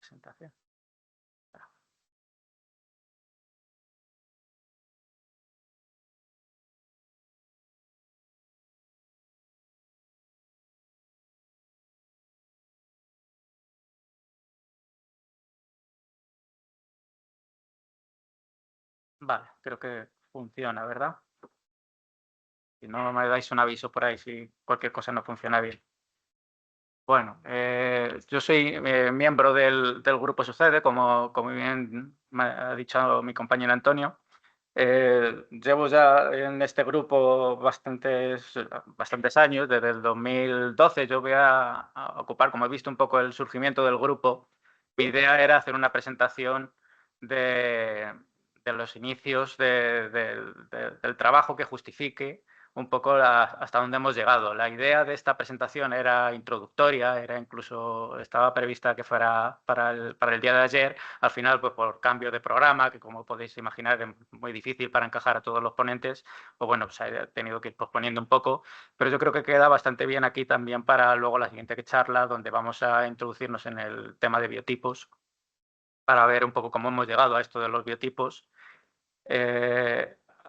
presentación. Vale, creo que funciona, ¿verdad? Si no me dais un aviso por ahí si cualquier cosa no funciona bien. Bueno, yo soy miembro del grupo Sucede, como bien me ha dicho mi compañero Antonio. Llevo ya en este grupo bastantes años, desde el 2012. Yo voy a ocupar, como he visto un poco el surgimiento del grupo, mi idea era hacer una presentación de, de los inicios del trabajo que justifique un poco hasta dónde hemos llegado. La idea de esta presentación era introductoria, estaba prevista que fuera para el día de ayer. Al final, pues por cambio de programa, que como podéis imaginar es muy difícil para encajar a todos los ponentes, pues bueno, se ha tenido que ir posponiendo un poco, pero yo creo que queda bastante bien aquí también para luego la siguiente charla, donde vamos a introducirnos en el tema de biotipos, para ver un poco cómo hemos llegado a esto de los biotipos.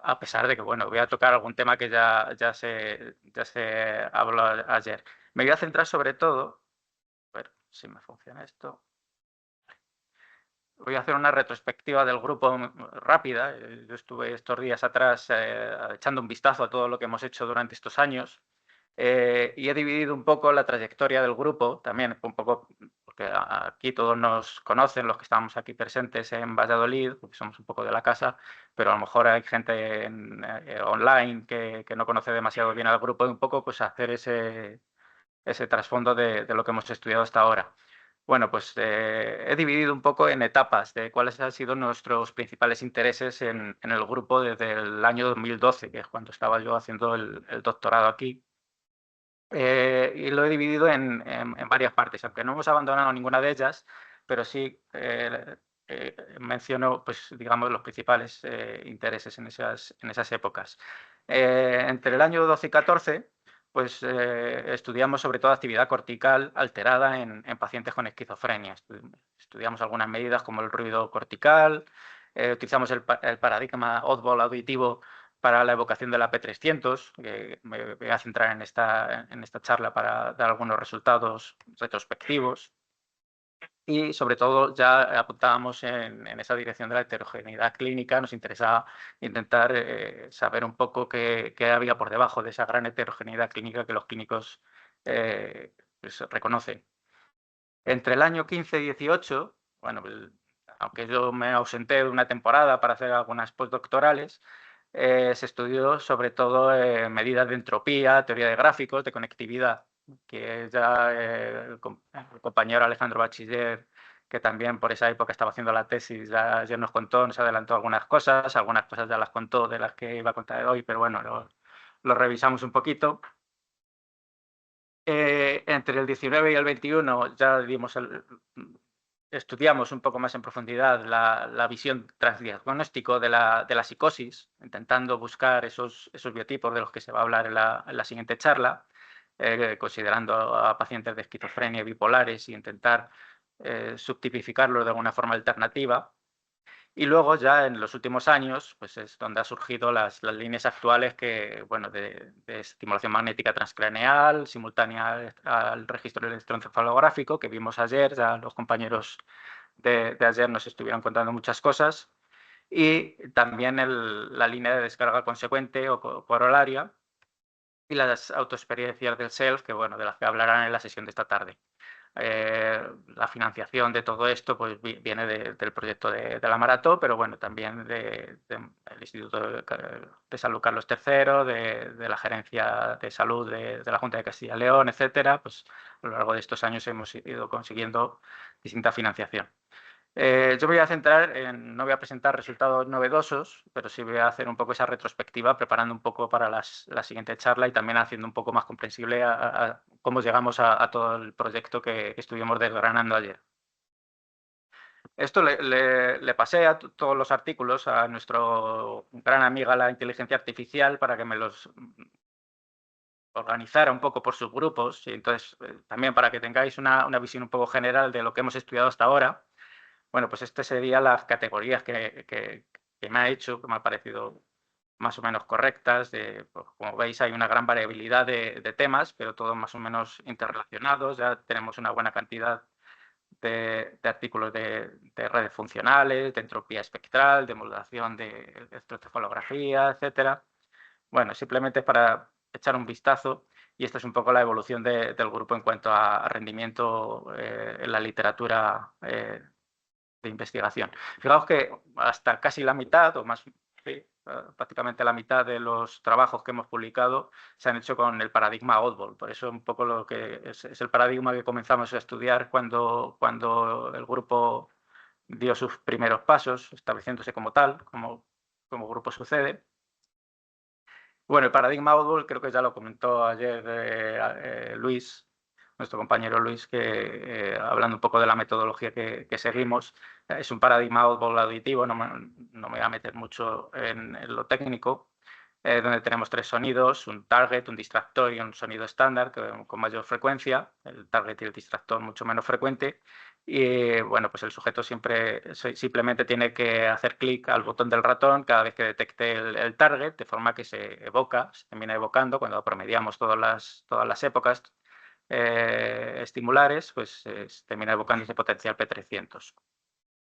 A pesar de que, bueno, voy a tocar algún tema que ya se habló ayer. Me voy a centrar sobre todo, a ver si me funciona esto. Voy a hacer una retrospectiva del grupo rápida. Yo estuve estos días atrás echando un vistazo a todo lo que hemos hecho durante estos años y he dividido un poco la trayectoria del grupo, también un poco porque aquí todos nos conocen, los que estamos aquí presentes en Valladolid, porque somos un poco de la casa, pero a lo mejor hay gente online que no conoce demasiado bien al grupo y un poco pues hacer ese trasfondo de lo que hemos estudiado hasta ahora. Bueno, pues he dividido un poco en etapas de cuáles han sido nuestros principales intereses en el grupo desde el año 2012, que es cuando estaba yo haciendo el doctorado aquí. Y lo he dividido en varias partes, aunque no hemos abandonado ninguna de ellas, pero sí menciono, pues, digamos, los principales intereses en esas épocas. Entre el año 12 y 14, pues estudiamos sobre todo actividad cortical alterada en pacientes con esquizofrenia. Estudiamos algunas medidas como el ruido cortical, utilizamos el paradigma Oddball auditivo para la evocación de la P300, que me voy a centrar en esta charla para dar algunos resultados retrospectivos. Y sobre todo ya apuntábamos en esa dirección de la heterogeneidad clínica. Nos interesaba intentar saber un poco qué había por debajo de esa gran heterogeneidad clínica que los clínicos pues, reconocen. Entre el año 15 y 18, bueno, aunque yo me ausenté de una temporada para hacer algunas postdoctorales, se estudió sobre todo medidas de entropía, teoría de gráficos, de conectividad, que ya el compañero Alejandro Bachiller, que también por esa época estaba haciendo la tesis, ya nos contó, nos adelantó algunas cosas ya las contó de las que iba a contar hoy, pero bueno, lo revisamos un poquito. Entre el 19 y el 21 ya estudiamos un poco más en profundidad la visión tras diagnóstico de la psicosis, intentando buscar esos biotipos de los que se va a hablar en la siguiente charla, considerando a pacientes de esquizofrenia y bipolares y intentar subtipificarlos de alguna forma alternativa. Y luego ya en los últimos años, pues es donde han surgido las líneas actuales bueno, de estimulación magnética transcraneal, simultánea al registro electroencefalográfico que vimos ayer. Ya los compañeros de ayer nos estuvieron contando muchas cosas. Y también la línea de descarga consecuente o corolaria y las autoexperiencias del self, que bueno, de las que hablarán en la sesión de esta tarde. La financiación de todo esto pues, viene del proyecto de la Marató, pero bueno, también del Instituto de Salud Carlos III, de la Gerencia de Salud de la Junta de Castilla y León, etcétera. Pues a lo largo de estos años hemos ido consiguiendo distinta financiación. Yo voy a centrar no voy a presentar resultados novedosos, pero sí voy a hacer un poco esa retrospectiva, preparando un poco para la siguiente charla y también haciendo un poco más comprensible a cómo llegamos a todo el proyecto que estuvimos desgranando ayer. Esto le pasé a todos los artículos a nuestro gran amiga la inteligencia artificial para que me los organizara un poco por subgrupos, y entonces también para que tengáis una visión un poco general de lo que hemos estudiado hasta ahora, bueno, pues estas serían las categorías que me ha hecho, que me ha parecido más o menos correctas. Pues, como veis, hay una gran variabilidad de temas, pero todos más o menos interrelacionados. Ya tenemos una buena cantidad de artículos de redes funcionales, de entropía espectral, de modulación de electroencefalografía, etcétera. Bueno, simplemente para echar un vistazo, y esta es un poco la evolución del grupo en cuanto a rendimiento en la literatura de investigación. Fijaos que hasta casi la mitad, o más, sí, prácticamente la mitad de los trabajos que hemos publicado se han hecho con el paradigma Oddball. Por eso un poco lo que es el paradigma que comenzamos a estudiar cuando el grupo dio sus primeros pasos, estableciéndose como tal, como grupo sucede. Bueno, el paradigma Oddball creo que ya lo comentó ayer Luis, nuestro compañero Luis, que hablando un poco de la metodología que seguimos, es un paradigma Oddball auditivo, no me voy a meter mucho en lo técnico, donde tenemos 3 sonidos, un target, un distractor y un sonido estándar con mayor frecuencia, el target y el distractor mucho menos frecuente. Y bueno, pues el sujeto simplemente tiene que hacer clic al botón del ratón cada vez que detecte el target, de forma que se termina evocando cuando promediamos todas las épocas estimulares, pues se termina evocando ese potencial P300.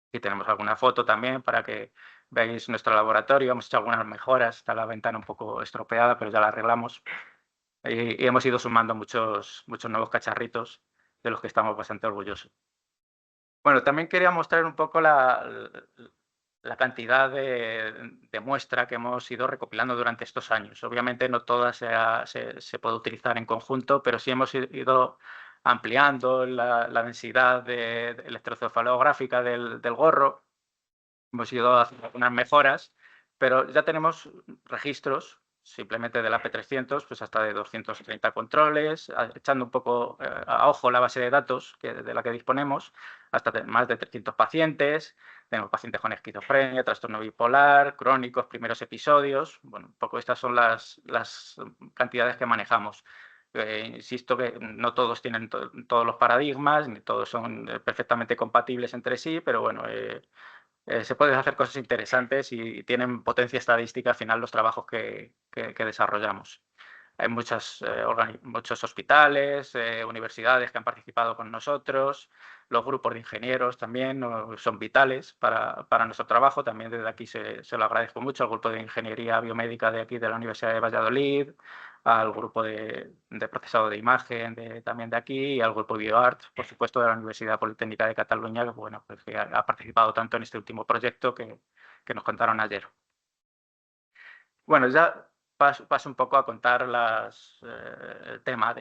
Aquí tenemos alguna foto también para que veáis nuestro laboratorio. Hemos hecho algunas mejoras, está la ventana un poco estropeada, pero ya la arreglamos. Y hemos ido sumando muchos nuevos cacharritos de los que estamos bastante orgullosos. Bueno, también quería mostrar un poco la cantidad de muestra que hemos ido recopilando durante estos años. Obviamente no toda se puede utilizar en conjunto, pero sí hemos ido ampliando la densidad electroencefalográfica del gorro. Hemos ido haciendo algunas mejoras, pero ya tenemos registros simplemente del AP300, pues hasta de 230 controles, echando un poco a ojo la base de datos de la que disponemos, hasta más de 300 pacientes. Tenemos pacientes con esquizofrenia, trastorno bipolar, crónicos, primeros episodios. Bueno, un poco estas son las cantidades que manejamos. Insisto que no todos tienen todos los paradigmas, ni todos son perfectamente compatibles entre sí, pero bueno, se pueden hacer cosas interesantes y tienen potencia estadística al final los trabajos que desarrollamos. Hay muchos hospitales, universidades que han participado con nosotros, los grupos de ingenieros también son vitales para nuestro trabajo. También desde aquí se lo agradezco mucho al grupo de ingeniería biomédica de aquí de la Universidad de Valladolid, al grupo de procesado de imagen también de aquí y al grupo BioArt, por supuesto, de la Universidad Politécnica de Cataluña, que, bueno, pues que ha participado tanto en este último proyecto que nos contaron ayer. Bueno, ya paso un poco a contar el tema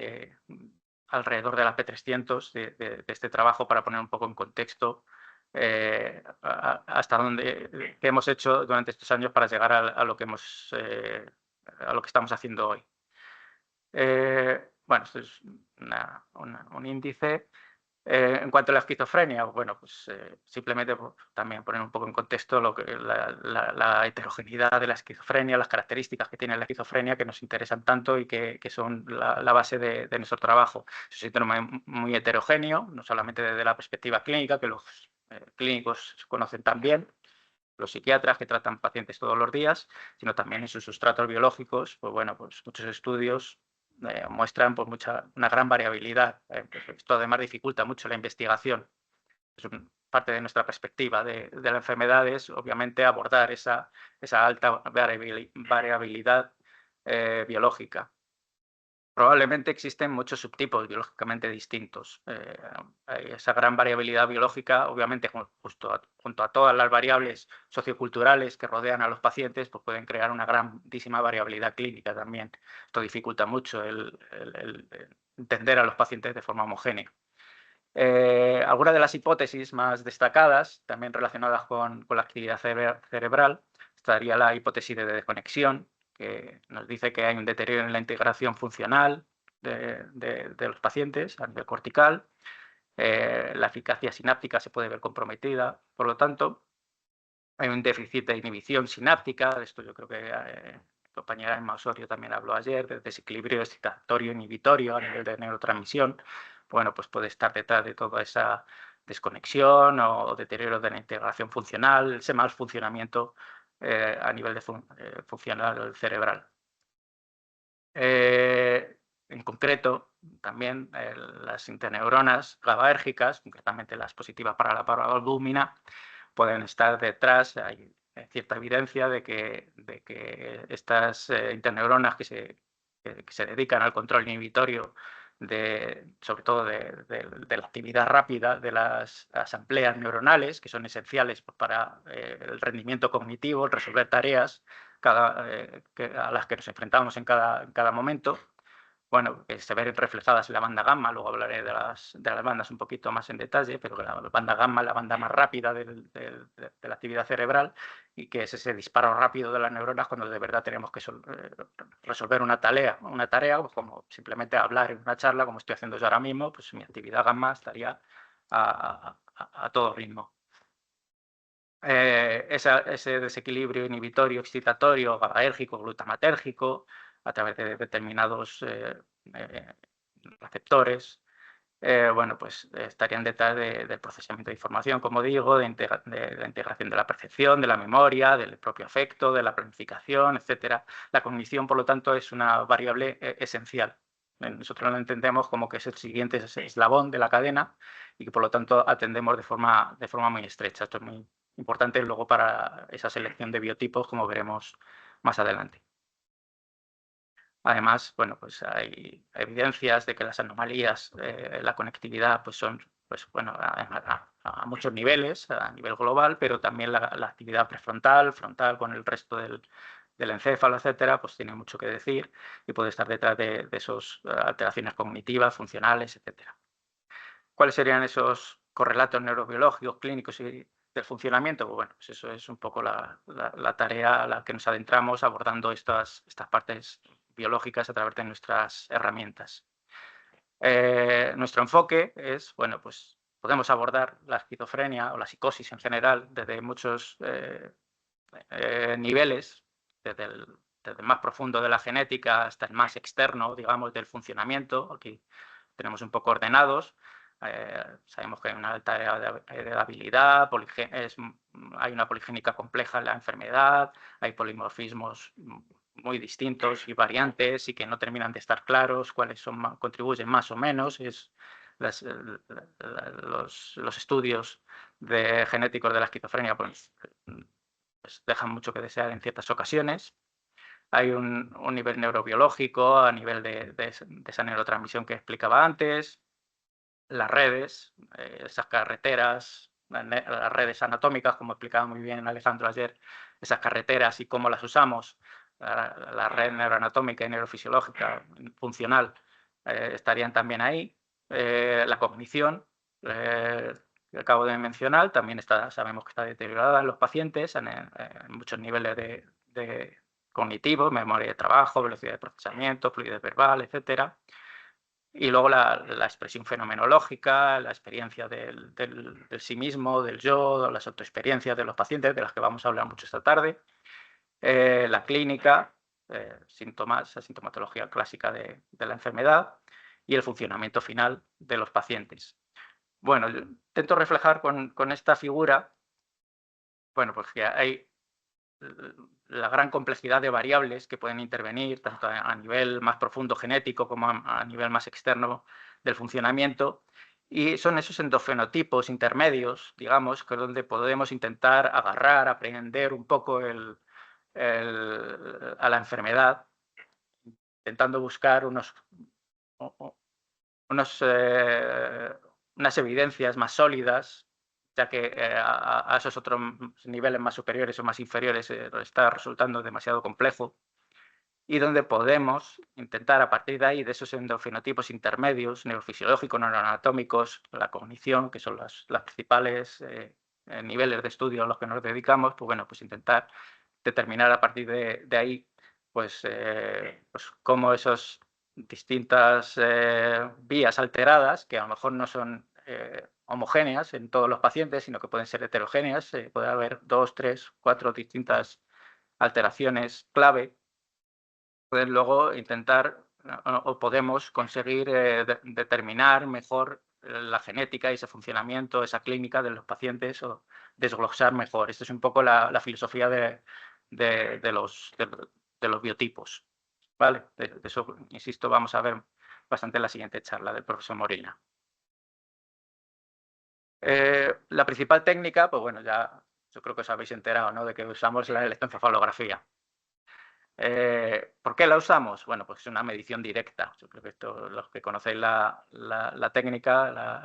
alrededor de la P300, de este trabajo, para poner un poco en contexto hasta dónde qué hemos hecho durante estos años para llegar a lo que estamos haciendo hoy. Bueno, esto es un índice. En cuanto a la esquizofrenia, bueno, pues simplemente también poner un poco en contexto la heterogeneidad de la esquizofrenia, las características que tiene la esquizofrenia que nos interesan tanto y que son la base de nuestro trabajo. Es un síndrome muy heterogéneo, no solamente desde la perspectiva clínica, que los clínicos conocen también, los psiquiatras que tratan pacientes todos los días, sino también en sus sustratos biológicos. Pues bueno, pues muchos estudios muestran pues una gran variabilidad. Pues esto además dificulta mucho la investigación. Es parte de nuestra perspectiva de la enfermedad es obviamente abordar esa alta variabilidad biológica. Probablemente existen muchos subtipos biológicamente distintos. Esa gran variabilidad biológica, obviamente, junto a todas las variables socioculturales que rodean a los pacientes, pues pueden crear una grandísima variabilidad clínica también. Esto dificulta mucho el entender a los pacientes de forma homogénea. Algunas de las hipótesis más destacadas, también relacionadas con la actividad cerebral, estaría la hipótesis de desconexión, que nos dice que hay un deterioro en la integración funcional de los pacientes a nivel cortical. La eficacia sináptica se puede ver comprometida, por lo tanto, hay un déficit de inhibición sináptica. Esto yo creo que compañera Emma Osorio también habló ayer, de desequilibrio excitatorio-inhibitorio a nivel de neurotransmisión, bueno, pues puede estar detrás de toda esa desconexión o deterioro de la integración funcional, ese mal funcionamiento a nivel de funcional cerebral. En concreto, también las interneuronas GABAérgicas, concretamente las positivas para la paraalbúmina, pueden estar detrás. Hay cierta evidencia de que estas interneuronas que se dedican al control inhibitorio, sobre todo de la actividad rápida de las asambleas neuronales, que son esenciales para el rendimiento cognitivo, el resolver tareas a las que nos enfrentamos en cada momento, bueno, que se ven reflejadas en la banda gamma. Luego hablaré de las bandas un poquito más en detalle, pero la banda gamma es la banda más rápida de la actividad cerebral, y que es ese disparo rápido de las neuronas cuando de verdad tenemos que resolver una tarea, pues como simplemente hablar en una charla, como estoy haciendo yo ahora mismo, pues mi actividad gamma estaría a todo ritmo. Ese desequilibrio inhibitorio, excitatorio, GABAérgico, glutamatérgico, a través de determinados receptores, bueno, pues estarían detrás del procesamiento de información, como digo, de la integración de la percepción, de la memoria, del propio afecto, de la planificación, etcétera. La cognición, por lo tanto, es una variable esencial. Nosotros lo entendemos como que es el siguiente eslabón de la cadena y que, por lo tanto, atendemos de forma muy estrecha. Esto es muy importante luego para esa selección de biotipos, como veremos más adelante. Además, bueno, pues hay evidencias de que las anomalías en la conectividad pues son, pues, bueno, a muchos niveles, a nivel global, pero también la actividad prefrontal, frontal con el resto del encéfalo, etcétera, pues tiene mucho que decir y puede estar detrás de esas alteraciones cognitivas, funcionales, etcétera. ¿Cuáles serían esos correlatos neurobiológicos, clínicos y del funcionamiento? Pues bueno, pues eso es un poco la tarea a la que nos adentramos abordando estas partes biológicas a través de nuestras herramientas. Nuestro enfoque es, bueno, pues podemos abordar la esquizofrenia o la psicosis en general desde muchos niveles, desde el más profundo de la genética hasta el más externo, digamos, del funcionamiento. Aquí tenemos un poco ordenados. Sabemos que hay una alta heredabilidad, hay una poligénica compleja en la enfermedad, hay polimorfismos muy distintos y variantes y que no terminan de estar claros cuáles contribuyen más o menos. Los estudios genéticos de la esquizofrenia pues dejan mucho que desear en ciertas ocasiones. Hay un nivel neurobiológico a nivel de esa neurotransmisión que explicaba antes, las redes, esas carreteras, las redes anatómicas, como explicaba muy bien Alejandro ayer, esas carreteras y cómo las usamos, la red neuroanatómica y neurofisiológica funcional estarían también ahí. La cognición, que acabo de mencionar, también sabemos que está deteriorada en los pacientes en muchos niveles de cognitivos, memoria de trabajo, velocidad de procesamiento, fluidez verbal, etcétera. Y luego la expresión fenomenológica, la experiencia del sí mismo, del yo, las autoexperiencias de los pacientes, de las que vamos a hablar mucho esta tarde. La clínica, síntomas, la sintomatología clásica de la enfermedad y el funcionamiento final de los pacientes. Bueno, yo intento reflejar con esta figura, bueno, pues que hay la gran complejidad de variables que pueden intervenir, tanto a nivel más profundo genético como a nivel más externo del funcionamiento, y son esos endofenotipos intermedios, digamos, que es donde podemos intentar agarrar, aprender un poco a la enfermedad, intentando buscar unas evidencias más sólidas, ya que a esos otros niveles más superiores o más inferiores está resultando demasiado complejo, y donde podemos intentar a partir de ahí, de esos endofenotipos intermedios, neurofisiológicos, neuroanatómicos, la cognición, que son los principales niveles de estudio a los que nos dedicamos, pues bueno, pues intentar determinar a partir de ahí pues cómo esas distintas vías alteradas, que a lo mejor no son homogéneas en todos los pacientes, sino que pueden ser heterogéneas, puede haber 2, 3, 4 distintas alteraciones clave Pueden luego intentar o podemos conseguir determinar mejor la genética y ese funcionamiento, esa clínica de los pacientes o desglosar mejor. Esta es un poco la filosofía de los biotipos. ¿Vale? De eso, insisto, vamos a ver bastante en la siguiente charla del profesor Morina. La principal técnica, pues bueno, ya yo creo que os habéis enterado, ¿no?, de que usamos la electroencefalografía. ¿Por qué la usamos? Bueno, pues es una medición directa. Yo creo que esto, los que conocéis la técnica,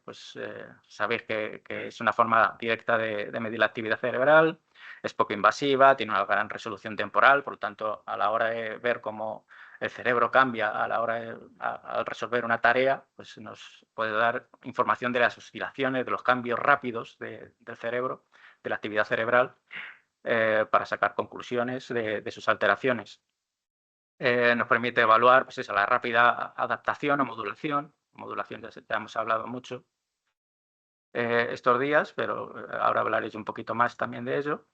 pues sabéis que es una forma directa de medir la actividad cerebral, es poco invasiva, tiene una gran resolución temporal, por lo tanto, a la hora de ver cómo el cerebro cambia a la hora al resolver una tarea, pues nos puede dar información de las oscilaciones, de los cambios rápidos del cerebro, de la actividad cerebral, para sacar conclusiones de sus alteraciones. Nos permite evaluar pues eso, la rápida adaptación o modulación. Modulación ya hemos hablado mucho estos días, pero ahora hablaré un poquito más también de ello.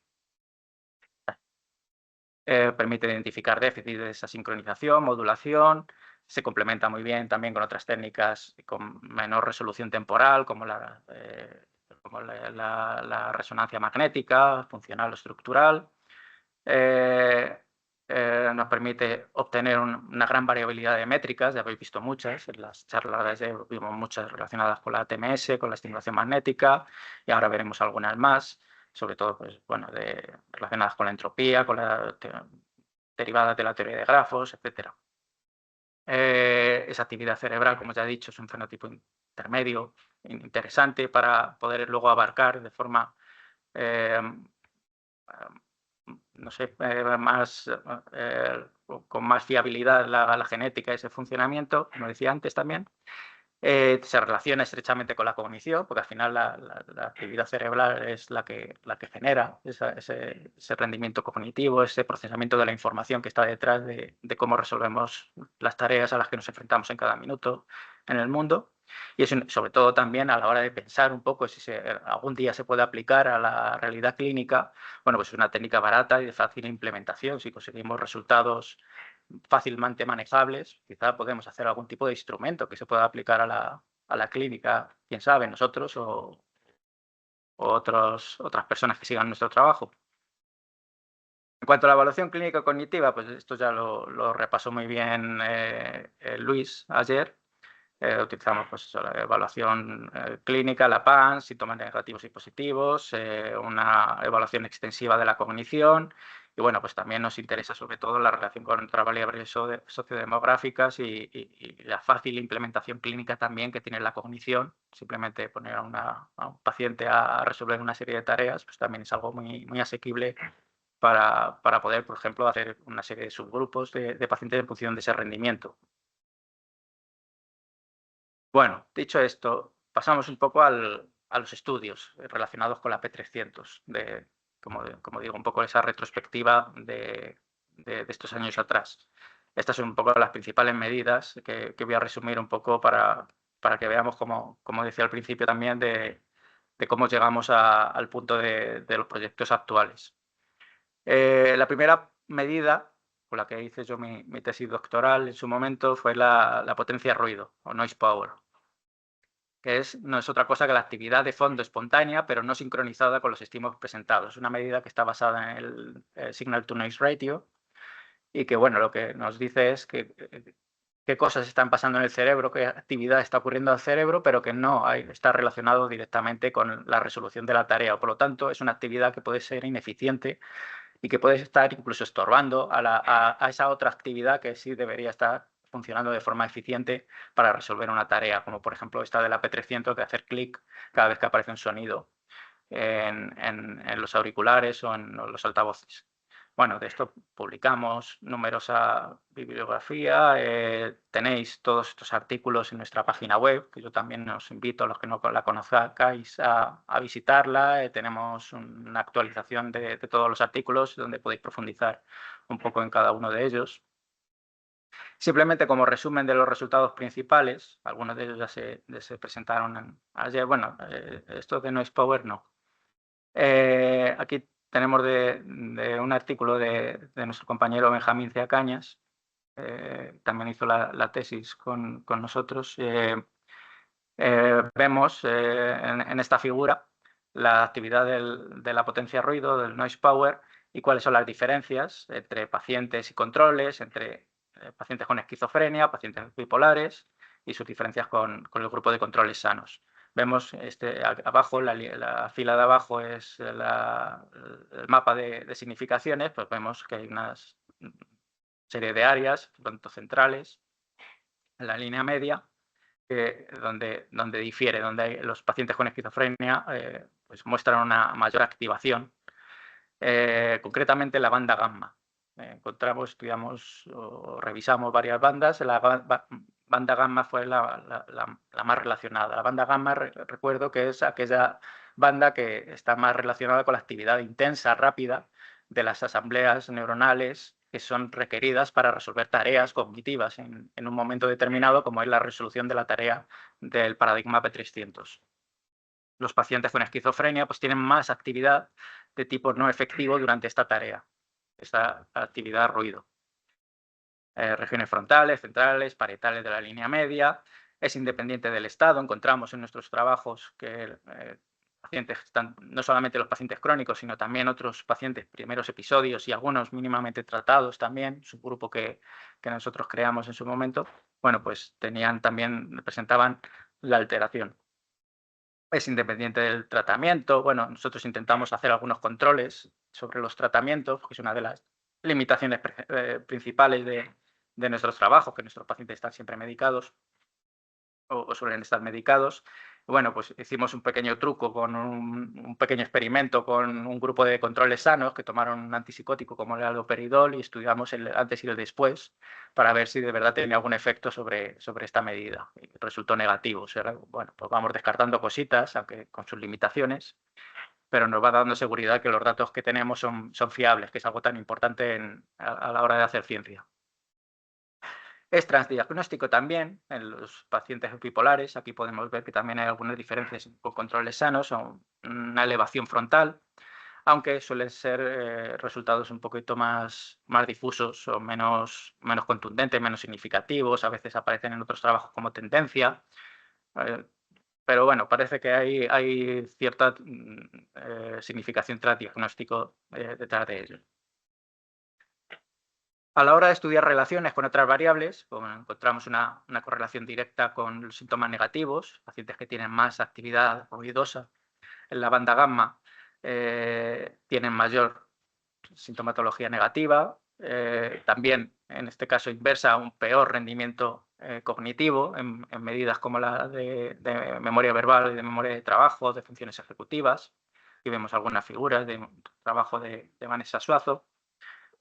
Permite identificar déficits de esa sincronización, modulación. Se complementa muy bien también con otras técnicas con menor resolución temporal, como la resonancia magnética, funcional o estructural. Nos permite obtener una gran variabilidad de métricas, ya habéis visto muchas, en las charlas vimos muchas relacionadas con la TMS, con la estimulación magnética, y ahora veremos algunas más, sobre todo pues, bueno, relacionadas con la entropía, con las derivadas de la teoría de grafos, etc. Esa actividad cerebral, como ya he dicho, es un fenotipo intermedio, interesante para poder luego abarcar de forma no sé, con más fiabilidad la genética y ese funcionamiento, como decía antes también. Se relaciona estrechamente con la cognición, porque al final la actividad cerebral es la que genera ese rendimiento cognitivo, ese procesamiento de la información que está detrás de cómo resolvemos las tareas a las que nos enfrentamos en cada minuto en el mundo. Y eso, sobre todo también a la hora de pensar un poco si algún día se puede aplicar a la realidad clínica, bueno, pues es una técnica barata y de fácil implementación. Si conseguimos resultados fácilmente manejables, quizá podemos hacer algún tipo de instrumento que se pueda aplicar a la clínica, quién sabe, nosotros o otras personas que sigan nuestro trabajo. En cuanto a la evaluación clínica cognitiva, pues esto ya lo repasó muy bien Luis ayer. Utilizamos pues, la evaluación clínica, la PAN, síntomas negativos y positivos, una evaluación extensiva de la cognición y bueno, pues también nos interesa sobre todo la relación con otras variables sociodemográficas y la fácil implementación clínica también que tiene la cognición. Simplemente poner a un paciente a resolver una serie de tareas, pues también es algo muy, muy asequible para poder, por ejemplo, hacer una serie de subgrupos de pacientes en función de ese rendimiento. Bueno, dicho esto, pasamos un poco a los estudios relacionados con la P300, como digo, un poco esa retrospectiva de estos años atrás. Estas son un poco las principales medidas que voy a resumir un poco para que veamos, como decía al principio también, de cómo llegamos al punto de los proyectos actuales. La primera medida con la que hice yo mi tesis doctoral en su momento fue la potencia ruido, o noise power, que no es otra cosa que la actividad de fondo espontánea, pero no sincronizada con los estímulos presentados. Es una medida que está basada en el signal-to-noise ratio y que, bueno, lo que nos dice es qué cosas están pasando en el cerebro, qué actividad está ocurriendo al cerebro, pero que no está relacionado directamente con la resolución de la tarea. Por lo tanto, es una actividad que puede ser ineficiente y que puede estar incluso estorbando a esa otra actividad que sí debería estar funcionando de forma eficiente para resolver una tarea, como por ejemplo esta de la P300 de hacer clic cada vez que aparece un sonido en los auriculares o en los altavoces. Bueno, de esto publicamos numerosa bibliografía, tenéis todos estos artículos en nuestra página web, que yo también os invito a los que no la conozcáis a visitarla. Tenemos una actualización de todos los artículos donde podéis profundizar un poco en cada uno de ellos. Simplemente como resumen de los resultados principales, algunos de ellos ya se presentaron ayer. Bueno, esto de Noise Power no. Aquí tenemos de un artículo de nuestro compañero Benjamín Cea Cañas, también hizo la tesis con nosotros. Vemos en esta figura la actividad de la potencia ruido, del noise power, y cuáles son las diferencias entre pacientes y controles, entre pacientes con esquizofrenia, pacientes bipolares y sus diferencias con el grupo de controles sanos. Vemos abajo, la fila de abajo es el mapa de significaciones, pues vemos que hay una serie de áreas, tanto centrales, en la línea media, donde difiere, donde los pacientes con esquizofrenia pues muestran una mayor activación, concretamente la banda gamma. Encontramos, estudiamos o revisamos varias bandas. La banda gamma fue la más relacionada. La banda gamma, recuerdo que es aquella banda que está más relacionada con la actividad intensa, rápida de las asambleas neuronales que son requeridas para resolver tareas cognitivas en un momento determinado, como es la resolución de la tarea del paradigma P300. Los pacientes con esquizofrenia pues, tienen más actividad de tipo no efectivo durante esta tarea, esta actividad ruido. Regiones frontales, centrales, parietales de la línea media. Es independiente del estado. Encontramos en nuestros trabajos que pacientes están, no solamente los pacientes crónicos, sino también otros pacientes primeros episodios y algunos mínimamente tratados también, subgrupo que nosotros creamos en su momento, bueno, pues presentaban la alteración. Es independiente del tratamiento. Bueno, nosotros intentamos hacer algunos controles sobre los tratamientos, que es una de las limitaciones principales de nuestros trabajos, que nuestros pacientes están siempre medicados o suelen estar medicados. Bueno, pues hicimos un pequeño truco con un pequeño experimento con un grupo de controles sanos que tomaron un antipsicótico como el haloperidol y estudiamos el antes y el después para ver si de verdad tenía algún efecto sobre esta medida. Y resultó negativo. O sea, bueno, pues vamos descartando cositas, aunque con sus limitaciones, pero nos va dando seguridad que los datos que tenemos son fiables, que es algo tan importante a la hora de hacer ciencia. Es transdiagnóstico también en los pacientes bipolares. Aquí podemos ver que también hay algunas diferencias con controles sanos o una elevación frontal, aunque suelen ser resultados un poquito más difusos o menos contundentes, menos significativos. A veces aparecen en otros trabajos como tendencia. Pero bueno, parece que hay cierta significación transdiagnóstico detrás de ello. A la hora de estudiar relaciones con otras variables, como encontramos una correlación directa con los síntomas negativos, pacientes que tienen más actividad ruidosa en la banda gamma tienen mayor sintomatología negativa, también en este caso inversa, un peor rendimiento cognitivo en medidas como la de memoria verbal y de memoria de trabajo, de funciones ejecutivas. Aquí vemos algunas figuras de un trabajo de Vanessa Suazo.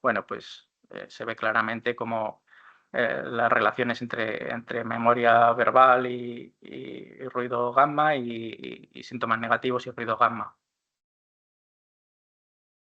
Bueno, pues se ve claramente como las relaciones entre memoria verbal y ruido gamma y síntomas negativos y ruido gamma.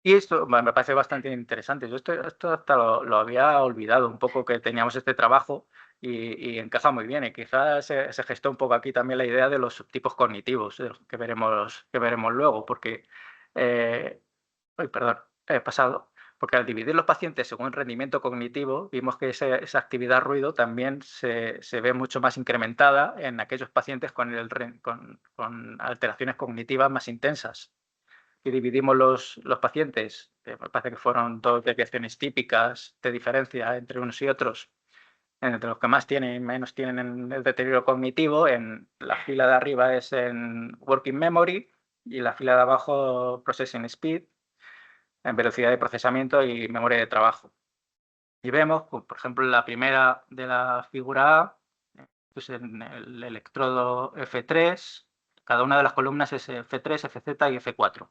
Y esto me parece bastante interesante. Yo esto hasta lo había olvidado un poco, que teníamos este trabajo y encaja muy bien. Y quizás se gestó un poco aquí también la idea de los subtipos cognitivos, que veremos luego, porque... perdón, he pasado. Porque al dividir los pacientes según rendimiento cognitivo, vimos que esa actividad ruido también se ve mucho más incrementada en aquellos pacientes con alteraciones cognitivas más intensas. Y dividimos los pacientes, me parece que fueron 2 desviaciones típicas de diferencia entre unos y otros, entre los que más tienen y menos tienen el deterioro cognitivo. En la fila de arriba es en Working Memory y la fila de abajo Processing Speed, en velocidad de procesamiento y memoria de trabajo. Y vemos, pues, por ejemplo, la primera de la figura A, pues en el electrodo F3, cada una de las columnas es F3, FZ y F4.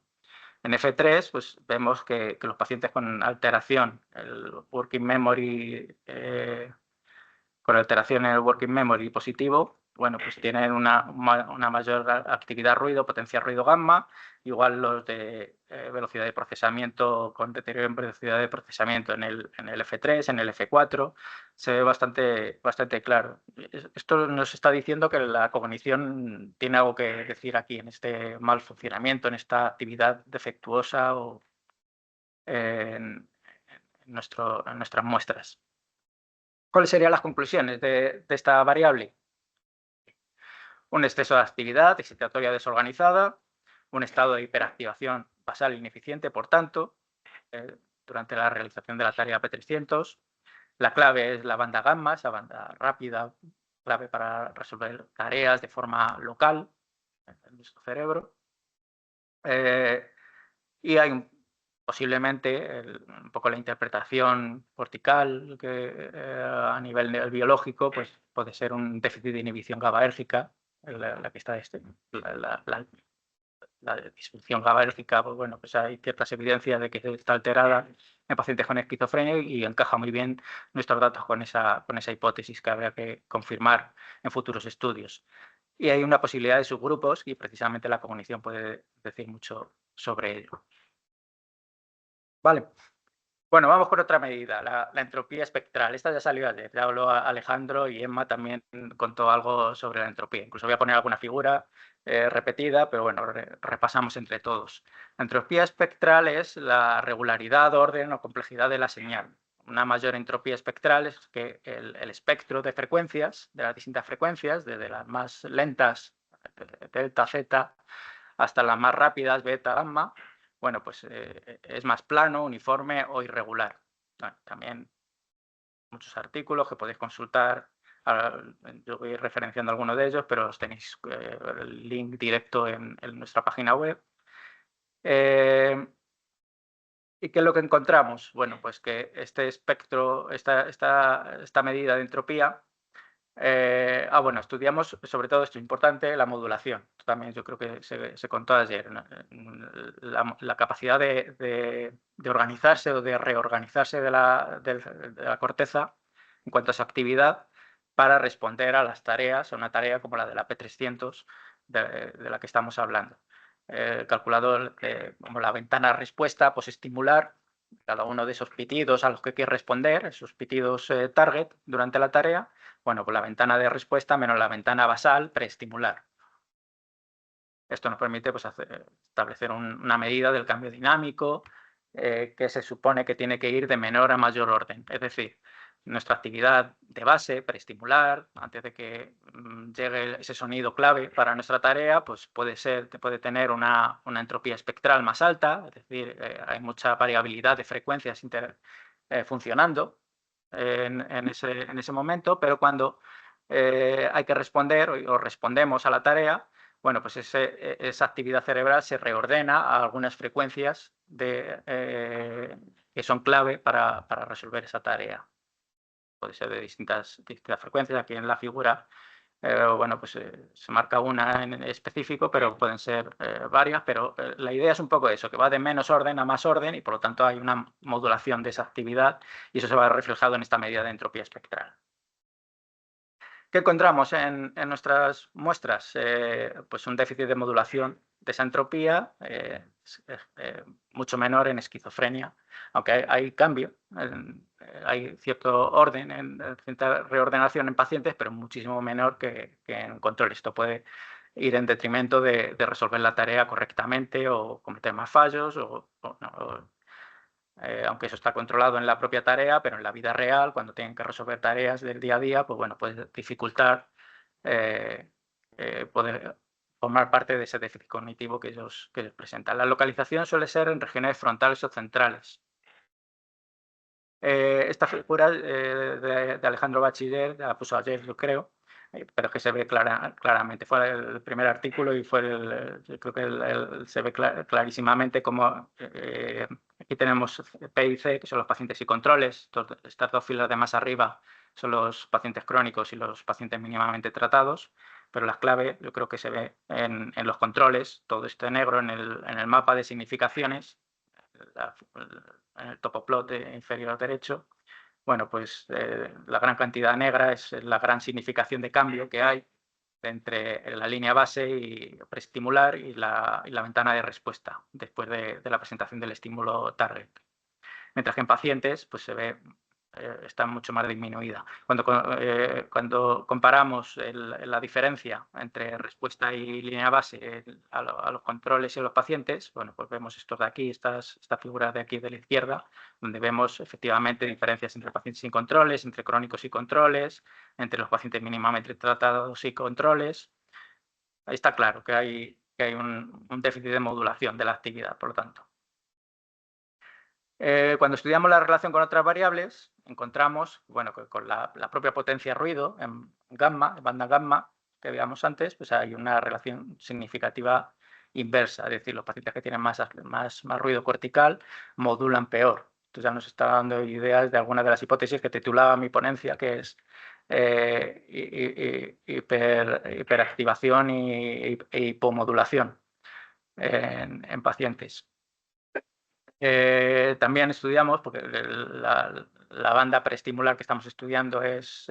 En F3 pues, vemos que los pacientes con alteración, el working memory, con alteración en el working memory positivo, bueno, pues tienen una mayor actividad ruido, potencia ruido gamma. Igual los de velocidad de procesamiento con deterioro en velocidad de procesamiento en el F3, en el F4, se ve bastante claro. Esto nos está diciendo que la cognición tiene algo que decir aquí en este mal funcionamiento, en esta actividad defectuosa o en nuestras muestras. ¿Cuáles serían las conclusiones de esta variable? Un exceso de actividad excitatoria desorganizada, un estado de hiperactivación basal ineficiente, por tanto, durante la realización de la tarea P300. La clave es la banda gamma, esa banda rápida, clave para resolver tareas de forma local en nuestro cerebro. Y hay posiblemente un poco la interpretación cortical que a nivel biológico pues, puede ser un déficit de inhibición GABAérgica, la que está la disfunción GABAérgica, pues bueno, pues hay ciertas evidencias de que está alterada en pacientes con esquizofrenia y encaja muy bien nuestros datos con esa hipótesis que habría que confirmar en futuros estudios. Y hay una posibilidad de subgrupos y precisamente la cognición puede decir mucho sobre ello. Vale. Bueno, vamos con otra medida, la entropía espectral. Esta ya salió ayer, ya habló Alejandro y Emma también contó algo sobre la entropía. Incluso voy a poner alguna figura repetida, pero bueno, repasamos entre todos. La entropía espectral es la regularidad, orden o complejidad de la señal. Una mayor entropía espectral es que el espectro de frecuencias, de las distintas frecuencias, desde las más lentas, delta, zeta, hasta las más rápidas, beta, gamma, bueno, pues es más plano, uniforme o irregular. Bueno, también muchos artículos que podéis consultar. Ahora, yo voy referenciando algunos de ellos, pero os tenéis el link directo en nuestra página web. ¿Y qué es lo que encontramos? Bueno, pues que este espectro, esta medida de entropía, bueno, estudiamos sobre todo esto importante, la modulación. También yo creo que se contó ayer, ¿no? La capacidad de organizarse o de reorganizarse de la corteza en cuanto a su actividad para responder a las tareas, a una tarea como la de la P300 de la que estamos hablando. Calculado como la ventana de respuesta posestimular, cada uno de esos pitidos a los que quiere responder, esos pitidos target durante la tarea, bueno, pues la ventana de respuesta menos la ventana basal preestimular. Esto nos permite pues, establecer una medida del cambio dinámico que se supone que tiene que ir de menor a mayor orden. Es decir, nuestra actividad de base, preestimular, antes de que llegue ese sonido clave para nuestra tarea, pues puede tener una entropía espectral más alta, es decir, hay mucha variabilidad de frecuencias funcionando en ese momento, pero cuando hay que responder o respondemos a la tarea, bueno, pues esa actividad cerebral se reordena a algunas frecuencias que son clave para resolver esa tarea. Puede ser de distintas frecuencias. Aquí en la figura, bueno, pues se marca una en específico, pero pueden ser varias. Pero la idea es un poco eso, que va de menos orden a más orden y por lo tanto hay una modulación de esa actividad y eso se va reflejado en esta medida de entropía espectral. ¿Qué encontramos en nuestras muestras? Pues un déficit de modulación de esa entropía, mucho menor en esquizofrenia, aunque hay cambio, hay cierto orden, cierta reordenación en pacientes, pero muchísimo menor que en control. Esto puede ir en detrimento de resolver la tarea correctamente o cometer más fallos aunque eso está controlado en la propia tarea, pero en la vida real, cuando tienen que resolver tareas del día a día, pues bueno, puede dificultar poder formar parte de ese déficit cognitivo que ellos presentan. La localización suele ser en regiones frontales o centrales. Esta figura de Alejandro Bachiller, la puso ayer, yo creo, pero que se ve claramente. Fue el primer artículo y yo creo que se ve clarísimamente como aquí tenemos P y C, que son los pacientes y controles. Estas dos filas de más arriba son los pacientes crónicos y los pacientes mínimamente tratados, pero la clave yo creo que se ve en los controles, todo este negro en el mapa de significaciones, en el topoplot inferior derecho. Bueno, pues la gran cantidad negra es la gran significación de cambio que hay entre la línea base y preestimular y la ventana de respuesta después de la presentación del estímulo target. Mientras que en pacientes pues se ve está mucho más disminuida. Cuando comparamos la diferencia entre respuesta y línea base a los controles y a los pacientes, bueno, pues vemos estos de aquí, esta figura de aquí de la izquierda, donde vemos efectivamente diferencias entre pacientes sin controles, entre crónicos y controles, entre los pacientes mínimamente tratados y controles. Ahí está claro que hay un déficit de modulación de la actividad, por lo tanto. Cuando estudiamos la relación con otras variables, encontramos, bueno, que con la propia potencia ruido en gamma, en banda gamma, que veíamos antes, pues hay una relación significativa inversa, es decir, los pacientes que tienen más ruido cortical modulan peor. Esto ya nos está dando ideas de algunas de las hipótesis que titulaba mi ponencia, que es hiperactivación e hipomodulación en pacientes. También estudiamos, porque la banda preestimular que estamos estudiando es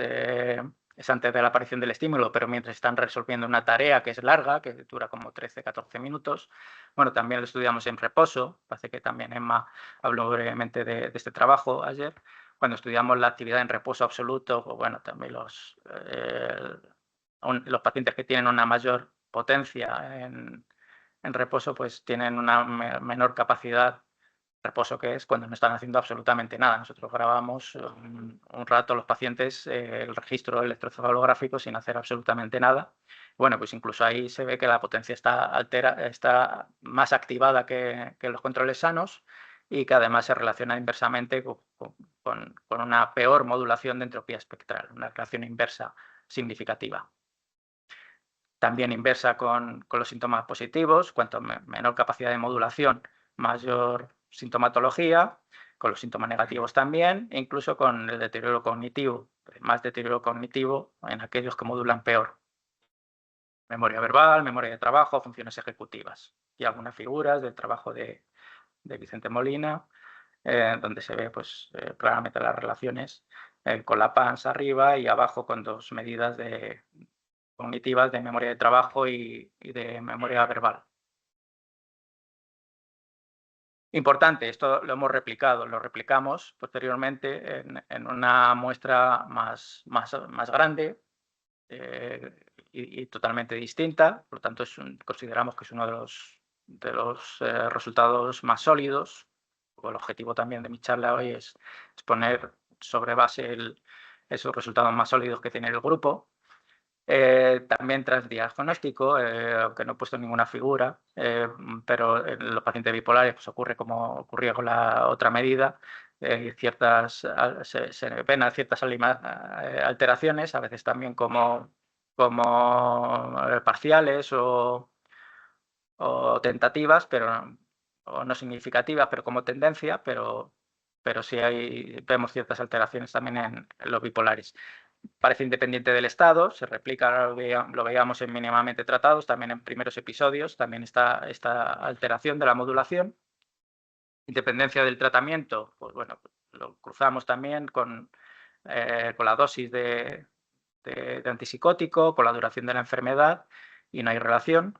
antes de la aparición del estímulo, pero mientras están resolviendo una tarea que es larga, que dura como 13-14 minutos. Bueno, también lo estudiamos en reposo. Parece que también Emma habló brevemente de este trabajo ayer. Cuando estudiamos la actividad en reposo absoluto, pues bueno, también los pacientes que tienen una mayor potencia en reposo, pues tienen una menor capacidad. Reposo que es cuando no están haciendo absolutamente nada. Nosotros grabamos un rato a los pacientes el registro electroencefalográfico sin hacer absolutamente nada. Bueno, pues incluso ahí se ve que la potencia está más activada que los controles sanos y que además se relaciona inversamente con una peor modulación de entropía espectral, una relación inversa significativa. También inversa con los síntomas positivos, cuanto menor capacidad de modulación, mayor sintomatología, con los síntomas negativos también, e incluso con el deterioro cognitivo, más deterioro cognitivo en aquellos que modulan peor. Memoria verbal, memoria de trabajo, funciones ejecutivas. Y algunas figuras del trabajo de Vicente Molina, donde se ve pues, claramente las relaciones con la PANS arriba y abajo con dos medidas cognitivas de memoria de trabajo y de memoria verbal. Importante, esto lo hemos replicado, lo replicamos posteriormente en una muestra más grande y totalmente distinta, por lo tanto consideramos que es uno de los resultados más sólidos. El objetivo también de mi charla hoy es poner sobre base esos resultados más sólidos que tiene el grupo. También tras diagnóstico, aunque no he puesto ninguna figura, pero en los pacientes bipolares pues, ocurre como ocurría con la otra medida, se ven ciertas alteraciones, a veces también como parciales o tentativas, o no significativas, pero como tendencia, pero sí vemos ciertas alteraciones también en los bipolares. Parece independiente del estado, se replica, lo veíamos en mínimamente tratados, también en primeros episodios, también está esta alteración de la modulación. Independencia del tratamiento, pues bueno, lo cruzamos también con la dosis de antipsicótico, con la duración de la enfermedad y no hay relación.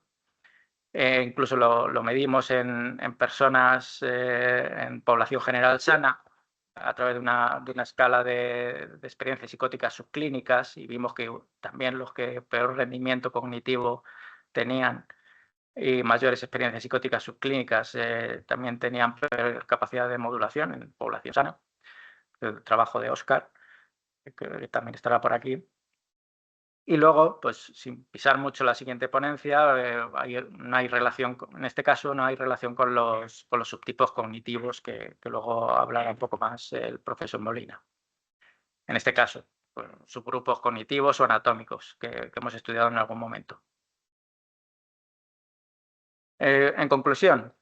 Incluso lo medimos en personas, en población general sana, a través de una escala de experiencias psicóticas subclínicas y vimos que también los que peor rendimiento cognitivo tenían y mayores experiencias psicóticas subclínicas también tenían peor capacidad de modulación en población sana. El trabajo de Oscar, que también estará por aquí. Y luego, pues sin pisar mucho la siguiente ponencia, no hay relación, en este caso no hay relación con los subtipos cognitivos que luego hablará un poco más el profesor Molina. En este caso, pues, subgrupos cognitivos o anatómicos que hemos estudiado en algún momento. En conclusión,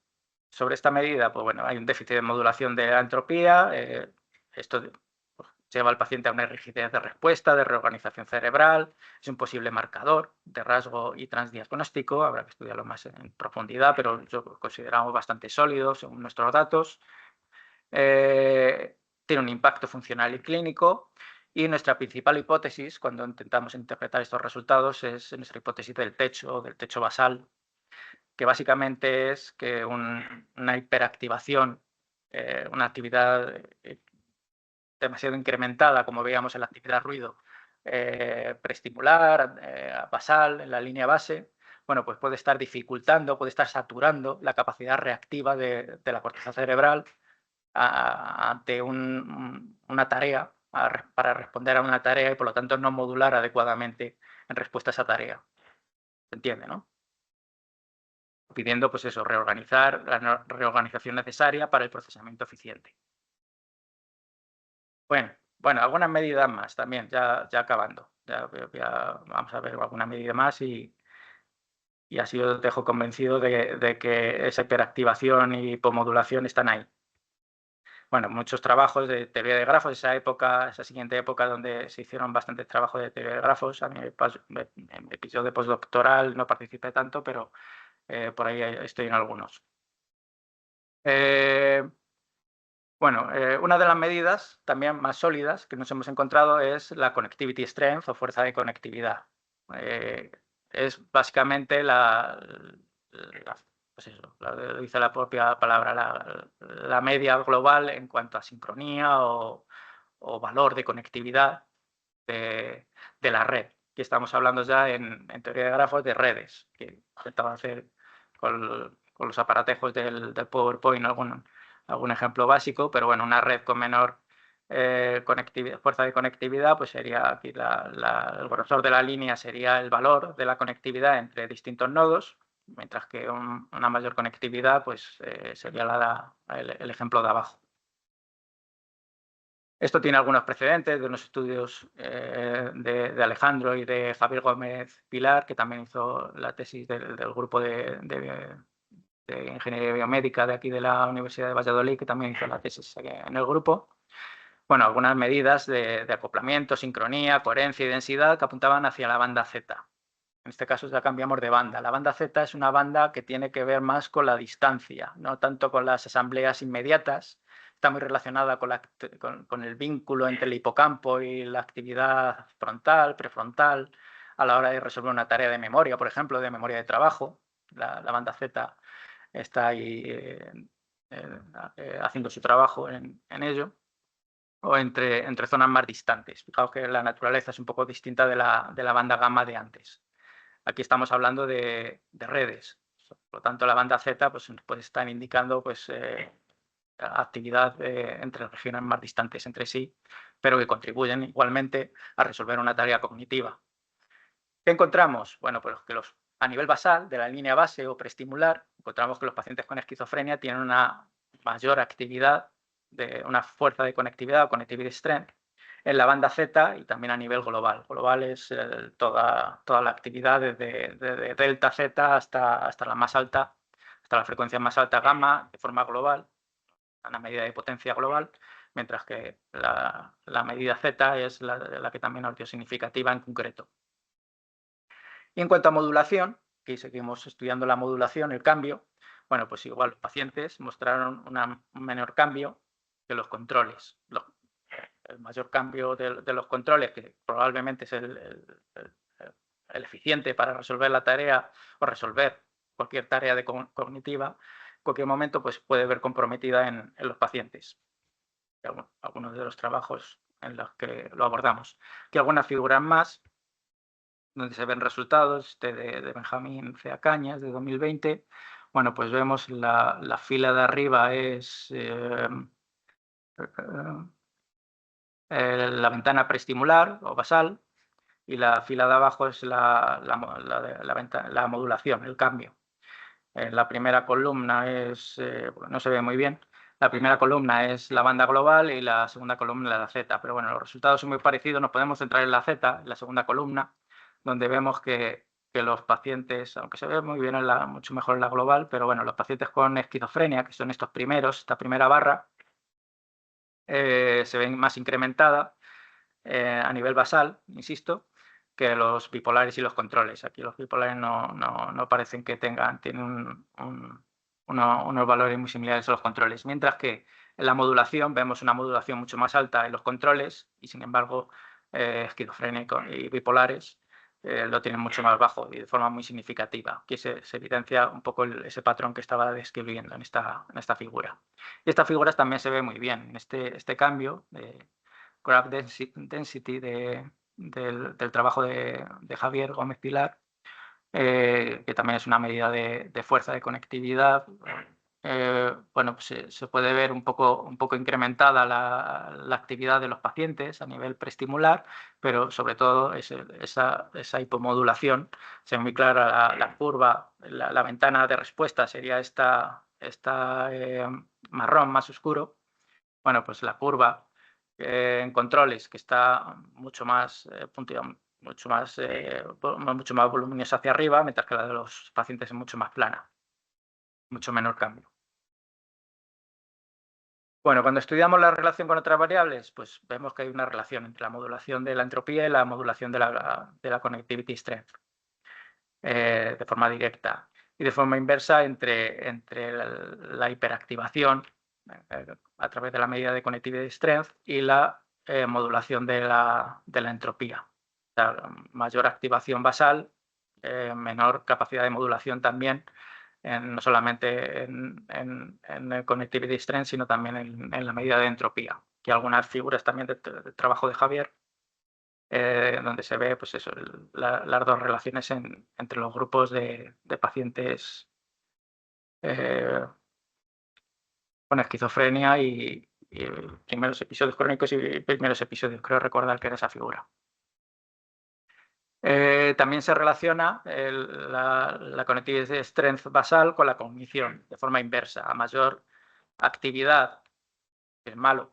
sobre esta medida, pues bueno, hay un déficit de modulación de la entropía. Esto pues, lleva al paciente a una rigidez de respuesta, de reorganización cerebral. Es un posible marcador de rasgo y transdiagnóstico. Habrá que estudiarlo más en profundidad, pero yo consideramos bastante sólido según nuestros datos. Tiene un impacto funcional y clínico. Y nuestra principal hipótesis, cuando intentamos interpretar estos resultados, es nuestra hipótesis del techo basal, que básicamente es que una hiperactivación, una actividad demasiado incrementada, como veíamos en la actividad ruido, preestimular, basal, en la línea base, bueno, pues puede estar dificultando, puede estar saturando la capacidad reactiva de la corteza cerebral ante una tarea, para responder a una tarea y por lo tanto no modular adecuadamente en respuesta a esa tarea. ¿Se entiende, no? Pidiendo, pues eso, reorganizar la reorganización necesaria para el procesamiento eficiente. Bueno, algunas medidas más también, ya acabando. Vamos a ver alguna medida más y así os dejo convencido de que esa hiperactivación y hipomodulación están ahí. Bueno, muchos trabajos de teoría de grafos, esa siguiente época donde se hicieron bastantes trabajos de teoría de grafos. A mí me pilló de postdoctoral, no participé tanto, pero por ahí estoy en algunos. Bueno, una de las medidas también más sólidas que nos hemos encontrado es la connectivity strength o fuerza de conectividad. Es básicamente pues eso, dice la propia palabra, la media global en cuanto a sincronía o valor de conectividad de la red. Aquí estamos hablando ya en teoría de grafos de redes, que intentaba hacer con los aparatejos del PowerPoint algún ejemplo básico, pero bueno, una red con menor fuerza de conectividad, pues sería aquí el grosor de la línea sería el valor de la conectividad entre distintos nodos, mientras que una mayor conectividad pues sería el ejemplo de abajo. Esto tiene algunos precedentes de unos estudios de Alejandro y de Javier Gómez Pilar, que también hizo la tesis del grupo de Ingeniería Biomédica de aquí de la Universidad de Valladolid, que también hizo la tesis en el grupo. Bueno, algunas medidas de acoplamiento, sincronía, coherencia y densidad que apuntaban hacia la banda Z. En este caso ya cambiamos de banda. La banda Z es una banda que tiene que ver más con la distancia, no tanto con las asambleas inmediatas. Está muy relacionada con el vínculo entre el hipocampo y la actividad frontal, prefrontal, a la hora de resolver una tarea de memoria, por ejemplo, de memoria de trabajo. La banda Z está ahí haciendo su trabajo en ello, o entre zonas más distantes. Fijaos que la naturaleza es un poco distinta de la banda gamma de antes. Aquí estamos hablando de redes. Por lo tanto, la banda Z pues, puede estar indicando pues, actividad entre regiones más distantes entre sí, pero que contribuyen igualmente a resolver una tarea cognitiva. ¿Qué encontramos? Bueno, pues que a nivel basal, de la línea base o preestimular, encontramos que los pacientes con esquizofrenia tienen una mayor actividad, una fuerza de conectividad o connectivity strength, en la banda Z y también a nivel global. Global es toda la actividad desde delta Z hasta la más alta, hasta la frecuencia más alta gamma, de forma global, a una medida de potencia global, mientras que la medida Z es la que también nos dio significativa en concreto. Y en cuanto a modulación, que seguimos estudiando la modulación, el cambio, bueno, pues igual los pacientes mostraron un menor cambio que los controles. El mayor cambio de los controles, que probablemente es el eficiente para resolver la tarea o resolver cualquier tarea cognitiva, en cualquier momento pues, puede ver comprometida en los pacientes. Algunos de los trabajos en los que lo abordamos. Aquí algunas figuras más, donde se ven resultados de Benjamín C. Cañas, de 2020. Bueno, pues vemos la fila de arriba es la ventana preestimular o basal, y la fila de abajo es la modulación, el cambio. La primera columna es, no se ve muy bien, la primera columna es la banda global y la segunda columna es la Z, pero bueno, los resultados son muy parecidos. Nos podemos centrar en la Z, en la segunda columna, donde vemos que los pacientes, aunque se ve muy bien, mucho mejor en la global, pero bueno, los pacientes con esquizofrenia, que son estos primeros, esta primera barra, se ven más incrementada a nivel basal, insisto, que los bipolares y los controles. Aquí los bipolares no parecen que tienen unos valores muy similares a los controles, mientras que en la modulación vemos una modulación mucho más alta en los controles y, sin embargo, esquizofrénicos y bipolares lo tienen mucho más bajo y de forma muy significativa. Aquí se evidencia un poco ese patrón que estaba describiendo en esta figura. Y estas figuras también se ve muy bien. Este cambio Graph Density del trabajo de Javier Gómez Pilar, que también es una medida de fuerza de conectividad. Bueno, pues se puede ver un poco incrementada la actividad de los pacientes a nivel preestimular, pero sobre todo esa hipomodulación. Se ve muy clara la curva, la ventana de respuesta sería esta marrón más oscuro. Bueno, pues la curva en controles, que está mucho más mucho más voluminosa hacia arriba, mientras que la de los pacientes es mucho más plana, mucho menor cambio. Bueno, cuando estudiamos la relación con otras variables, pues vemos que hay una relación entre la modulación de la entropía y la modulación de la connectivity strength, de forma directa, y de forma inversa entre la hiperactivación a través de la medida de connectivity strength y la modulación de la entropía. O sea, mayor activación basal, menor capacidad de modulación también, no solamente en el connectivity strength, sino también en la medida de entropía. Aquí algunas figuras también del trabajo de Javier, donde se ve pues eso, las dos relaciones entre los grupos de pacientes con esquizofrenia y primeros episodios crónicos y primeros episodios. Creo recordar que era esa figura. También se relaciona la connectivity strength basal con la cognición de forma inversa. A mayor actividad, que es malo,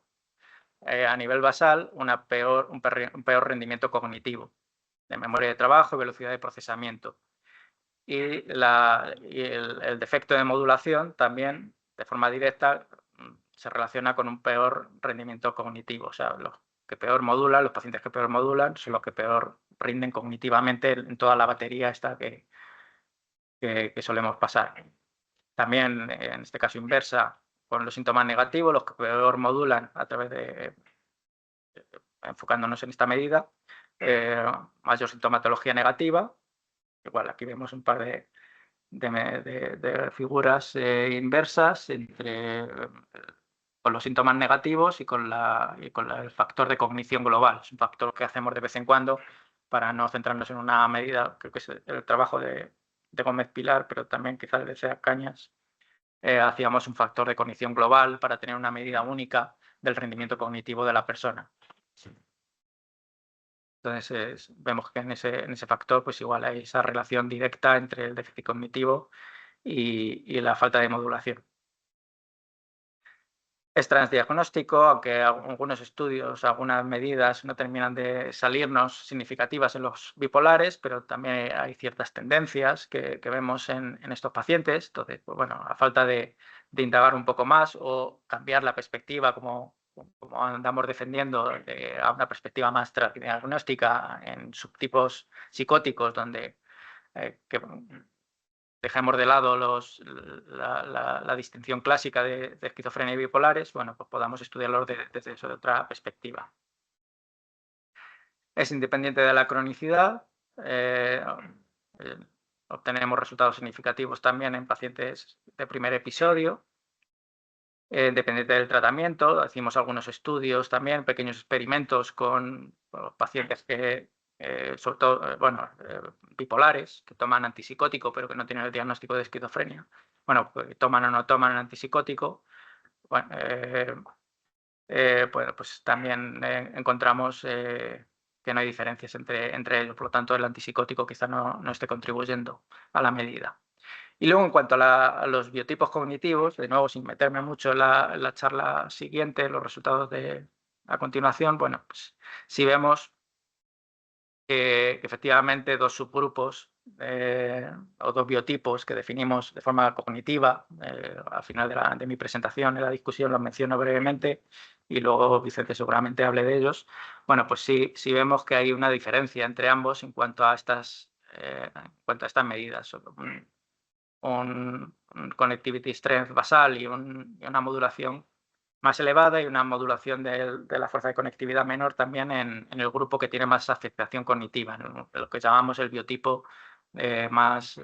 a nivel basal, un peor rendimiento cognitivo, de memoria de trabajo y velocidad de procesamiento. Y el defecto de modulación también, de forma directa, se relaciona con un peor rendimiento cognitivo. O sea, los que peor modulan, los pacientes que peor modulan, son los que peor rinden cognitivamente en toda la batería esta que solemos pasar. También, en este caso inversa, con los síntomas negativos, los que peor modulan a través de, enfocándonos en esta medida, mayor sintomatología negativa. Igual aquí vemos un par de figuras inversas con los síntomas negativos y con el factor de cognición global. Es un factor que hacemos de vez en cuando para no centrarnos en una medida. Creo que es el trabajo de Gómez Pilar, pero también quizás de Sea Cañas. Hacíamos un factor de cognición global para tener una medida única del rendimiento cognitivo de la persona. Entonces, vemos que en ese factor pues igual hay esa relación directa entre el déficit cognitivo y la falta de modulación. Es transdiagnóstico, aunque algunos estudios, algunas medidas no terminan de salirnos significativas en los bipolares, pero también hay ciertas tendencias que vemos en estos pacientes. Entonces, pues bueno, a falta de indagar un poco más o cambiar la perspectiva, como andamos defendiendo, a una perspectiva más transdiagnóstica en subtipos psicóticos, donde dejemos de lado la distinción clásica de esquizofrenia y bipolares, bueno, pues podamos estudiarlos desde otra perspectiva. Es independiente de la cronicidad. Obtenemos resultados significativos también en pacientes de primer episodio. Dependiente del tratamiento, hicimos algunos estudios también, pequeños experimentos con pacientes que, sobre todo, bipolares, que toman antipsicótico pero que no tienen el diagnóstico de esquizofrenia. Bueno, pues toman o no toman antipsicótico. Bueno, pues también encontramos que no hay diferencias entre ellos, por lo tanto el antipsicótico quizá no esté contribuyendo a la medida. Y luego, en cuanto a los biotipos cognitivos, de nuevo, sin meterme mucho en la charla siguiente, los resultados a continuación, bueno, pues si vemos que efectivamente dos subgrupos o dos biotipos que definimos de forma cognitiva, al final de mi presentación, en la discusión los menciono brevemente y luego Vicente seguramente hable de ellos. Bueno, pues sí vemos que hay una diferencia entre ambos en cuanto a estas medidas. Un connectivity strength basal y una modulación más elevada y una modulación de la fuerza de conectividad menor también en el grupo que tiene más afectación cognitiva, ¿no? Lo que llamamos el biotipo más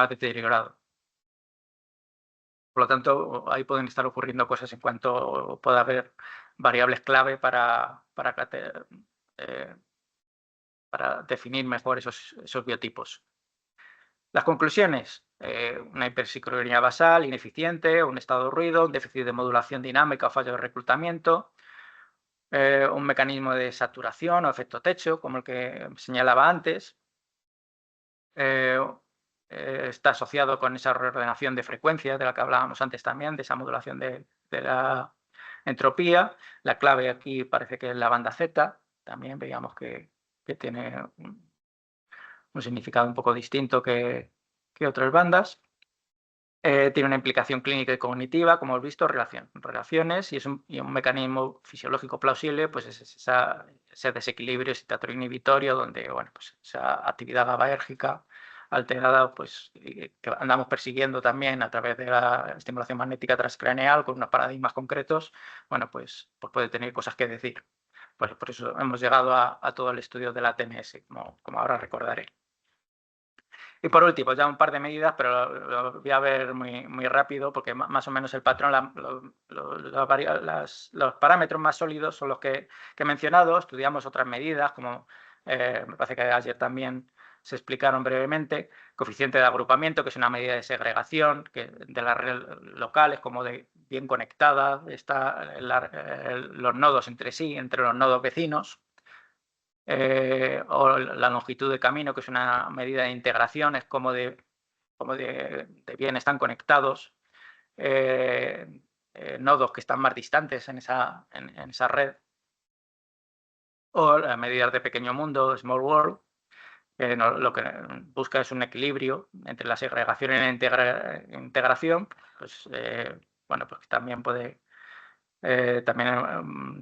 deteriorado. Por lo tanto, ahí pueden estar ocurriendo cosas en cuanto pueda haber variables clave para definir mejor esos biotipos. Las conclusiones, una hipersincronía basal ineficiente, un estado de ruido, un déficit de modulación dinámica o fallo de reclutamiento, un mecanismo de saturación o efecto techo, como el que señalaba antes. Está asociado con esa reordenación de frecuencias de la que hablábamos antes también, de esa modulación de la entropía. La clave aquí parece que es la banda Z, también veíamos que tiene un significado un poco distinto que otras bandas. Tiene una implicación clínica y cognitiva, como hemos visto, relaciones, y un mecanismo fisiológico plausible, pues es ese desequilibrio excitatorio inhibitorio, donde bueno, pues esa actividad GABAérgica alterada, pues que andamos persiguiendo también a través de la estimulación magnética transcraneal con unos paradigmas concretos, bueno, pues puede tener cosas que decir. Pues por eso hemos llegado a todo el estudio de la TMS, como ahora recordaré. Y por último, ya un par de medidas, pero lo voy a ver muy rápido porque más o menos el patrón, los parámetros más sólidos son los que he mencionado. Estudiamos otras medidas, como me parece que ayer también se explicaron brevemente. Coeficiente de agrupamiento, que es una medida de segregación de las redes locales, como de bien conectadas, los nodos entre sí, entre los nodos vecinos. O la longitud de camino, que es una medida de integración, es como de bien están conectados nodos que están más distantes en esa red. O las medidas de pequeño mundo, small world, lo que busca es un equilibrio entre la segregación y la integración. Pues, bueno, pues también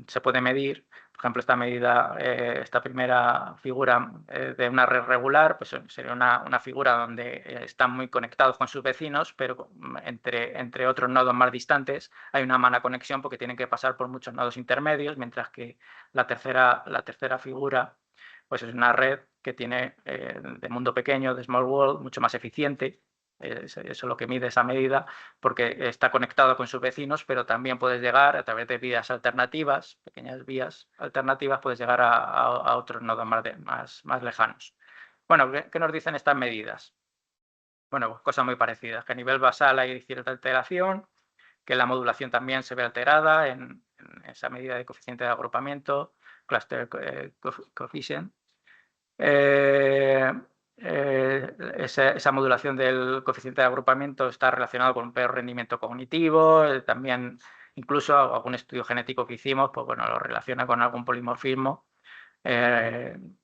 se puede medir. Por ejemplo, esta medida, esta primera figura de una red regular, pues sería una figura donde están muy conectados con sus vecinos, pero entre otros nodos más distantes hay una mala conexión porque tienen que pasar por muchos nodos intermedios, mientras que la tercera figura pues es una red que tiene de mundo pequeño, de small world, mucho más eficiente. Eso es lo que mide esa medida, porque está conectado con sus vecinos, pero también puedes llegar a través de vías alternativas, pequeñas vías alternativas, puedes llegar a otros nodos más lejanos. Bueno, ¿qué nos dicen estas medidas? Bueno, pues cosas muy parecidas, que a nivel basal hay cierta alteración, que la modulación también se ve alterada en esa medida de coeficiente de agrupamiento, cluster coefficient. Esa modulación del coeficiente de agrupamiento está relacionado con un peor rendimiento cognitivo. También, incluso algún estudio genético que hicimos, pues bueno, lo relaciona con algún polimorfismo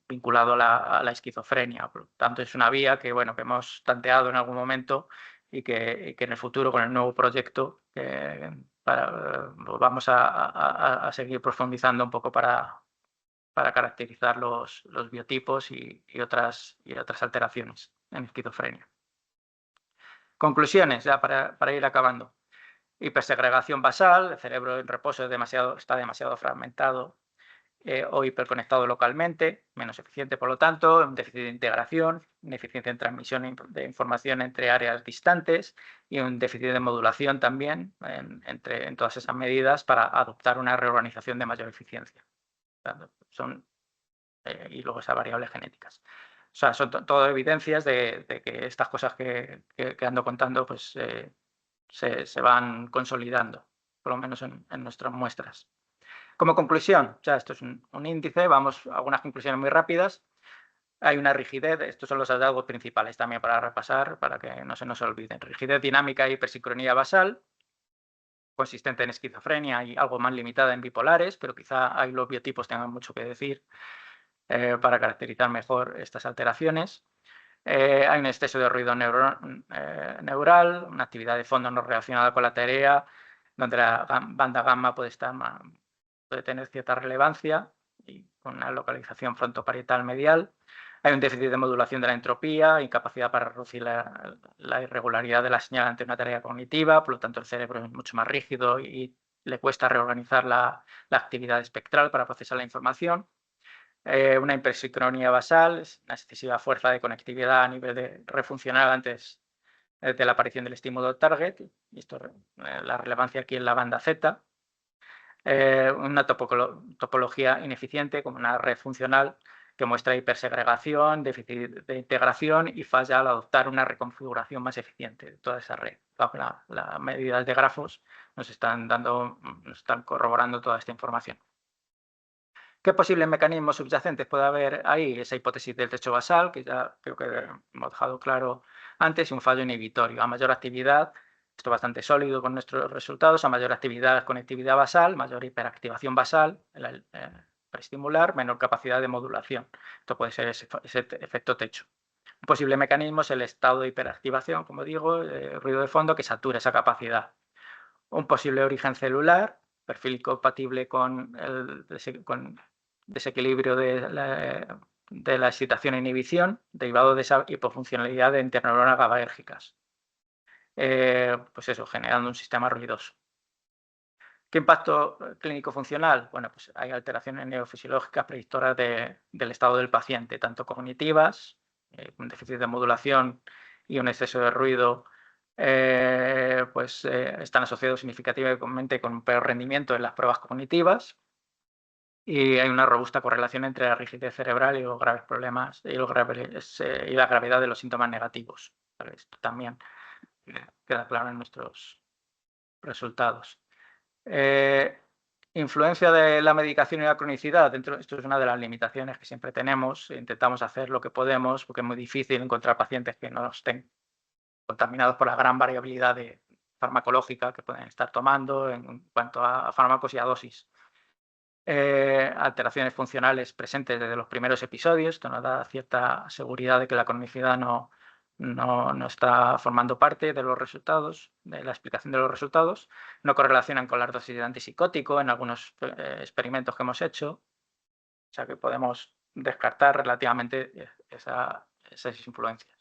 vinculado a la esquizofrenia. Por lo tanto, es una vía que, bueno, que hemos tanteado en algún momento y que en el futuro, con el nuevo proyecto, vamos a seguir profundizando un poco para caracterizar los biotipos y otras alteraciones en esquizofrenia. Conclusiones, ya para ir acabando. Hipersegregación basal, el cerebro en reposo está demasiado fragmentado o hiperconectado localmente, menos eficiente por lo tanto, un déficit de integración, ineficiencia en transmisión de información entre áreas distantes y un déficit de modulación también en todas esas medidas para adoptar una reorganización de mayor eficiencia. Y luego esas variables genéticas. O sea, son todo evidencias de que estas cosas que ando contando pues, se van consolidando, por lo menos en nuestras muestras. Como conclusión, o sea, esto es un índice, vamos a algunas conclusiones muy rápidas. Hay una rigidez, estos son los hallazgos principales también para repasar, para que no se nos olviden. Rigidez dinámica y hipersincronía basal, consistente en esquizofrenia y algo más limitada en bipolares, pero quizá ahí los biotipos tengan mucho que decir para caracterizar mejor estas alteraciones. Hay un exceso de ruido neural, una actividad de fondo no relacionada con la tarea, donde la banda gamma puede tener cierta relevancia y con una localización frontoparietal medial. Hay un déficit de modulación de la entropía, incapacidad para reducir la irregularidad de la señal ante una tarea cognitiva, por lo tanto el cerebro es mucho más rígido y le cuesta reorganizar la actividad espectral para procesar la información. Una hipersincronía basal, una excesiva fuerza de conectividad a nivel de red funcional antes de la aparición del estímulo target, y esto, la relevancia aquí en la banda Z, una topología ineficiente como una red funcional que muestra hipersegregación, déficit de integración y falla al adoptar una reconfiguración más eficiente de toda esa red. Las medidas de grafos nos están corroborando toda esta información. ¿Qué posibles mecanismos subyacentes puede haber ahí? Esa hipótesis del techo basal, que ya creo que hemos dejado claro antes, y un fallo inhibitorio. A mayor actividad, esto es bastante sólido con nuestros resultados, a mayor actividad, conectividad basal, mayor hiperactivación basal, preestimular, menor capacidad de modulación. Esto puede ser ese efecto techo. Un posible mecanismo es el estado de hiperactivación, como digo, ruido de fondo, que satura esa capacidad. Un posible origen celular, perfil compatible con el desequilibrio de la excitación e inhibición, derivado de esa hipofuncionalidad de interneuronas GABAérgicas. Pues eso, generando un sistema ruidoso. ¿Qué impacto clínico funcional? Bueno, pues hay alteraciones neurofisiológicas predictoras del estado del paciente, tanto cognitivas, un déficit de modulación y un exceso de ruido, están asociados significativamente con un peor rendimiento en las pruebas cognitivas, y hay una robusta correlación entre la rigidez cerebral y los graves problemas y la gravedad de los síntomas negativos. Esto también queda claro en nuestros resultados. Influencia de la medicación y la cronicidad. Esto es una de las limitaciones que siempre tenemos. Intentamos hacer lo que podemos porque es muy difícil encontrar pacientes que no estén contaminados por la gran variabilidad farmacológica que pueden estar tomando en cuanto a fármacos y a dosis. Alteraciones funcionales presentes desde los primeros episodios. Esto nos da cierta seguridad de que la cronicidad no está formando parte de los resultados, de la explicación de los resultados. No correlacionan con las dosis de antipsicótico en algunos experimentos que hemos hecho. O sea que podemos descartar relativamente esas influencias.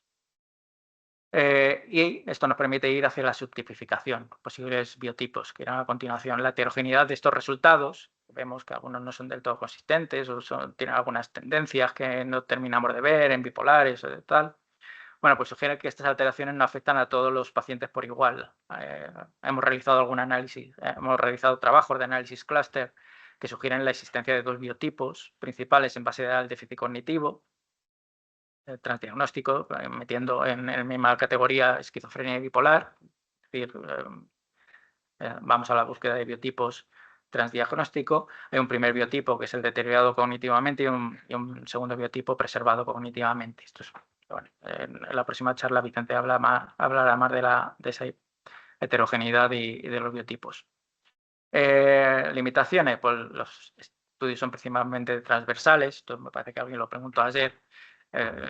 Y esto nos permite ir hacia la subtipificación, posibles biotipos, que irán a continuación. La heterogeneidad de estos resultados, vemos que algunos no son del todo consistentes o tienen algunas tendencias que no terminamos de ver en bipolares o de tal. Bueno, pues sugiere que estas alteraciones no afectan a todos los pacientes por igual. Hemos realizado algún análisis, hemos realizado trabajos de análisis clúster que sugieren la existencia de dos biotipos principales en base al déficit cognitivo, transdiagnóstico, metiendo en la misma categoría esquizofrenia y bipolar. Es decir, vamos a la búsqueda de biotipos transdiagnóstico. Hay un primer biotipo que es el deteriorado cognitivamente y un segundo biotipo preservado cognitivamente. Esto es, bueno, en la próxima charla Vicente hablará más de esa heterogeneidad y de los biotipos. Limitaciones, pues los estudios son principalmente transversales. Esto me parece que alguien lo preguntó ayer.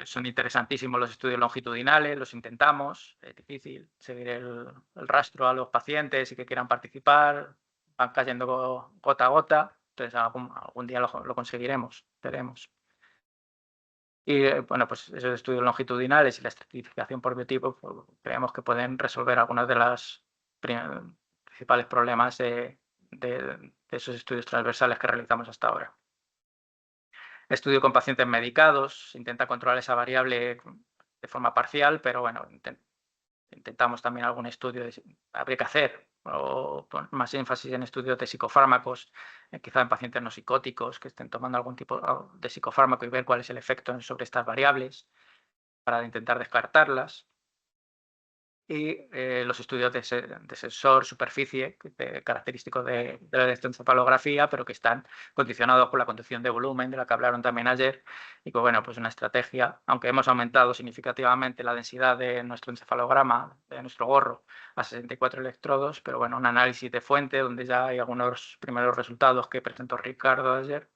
Son interesantísimos los estudios longitudinales, los intentamos. Es difícil seguir el rastro a los pacientes y que quieran participar. Van cayendo gota a gota. Entonces algún día lo conseguiremos, veremos. Y bueno, pues esos estudios longitudinales y la estratificación por biotipo, pues, creemos que pueden resolver algunos de los principales problemas de esos estudios transversales que realizamos hasta ahora. Estudio con pacientes medicados, se intenta controlar esa variable de forma parcial, pero bueno, intentamos también algún estudio, habría que hacer, o poner más énfasis en estudios de psicofármacos, quizá en pacientes no psicóticos que estén tomando algún tipo de psicofármaco y ver cuál es el efecto sobre estas variables para intentar descartarlas. Y los estudios de sensor, superficie, característicos de la electroencefalografía, pero que están condicionados por la conducción de volumen, de la que hablaron también ayer, y que, bueno, pues una estrategia, aunque hemos aumentado significativamente la densidad de nuestro encefalograma, de nuestro gorro, a 64 electrodos, pero bueno, un análisis de fuente, donde ya hay algunos primeros resultados que presentó Ricardo ayer,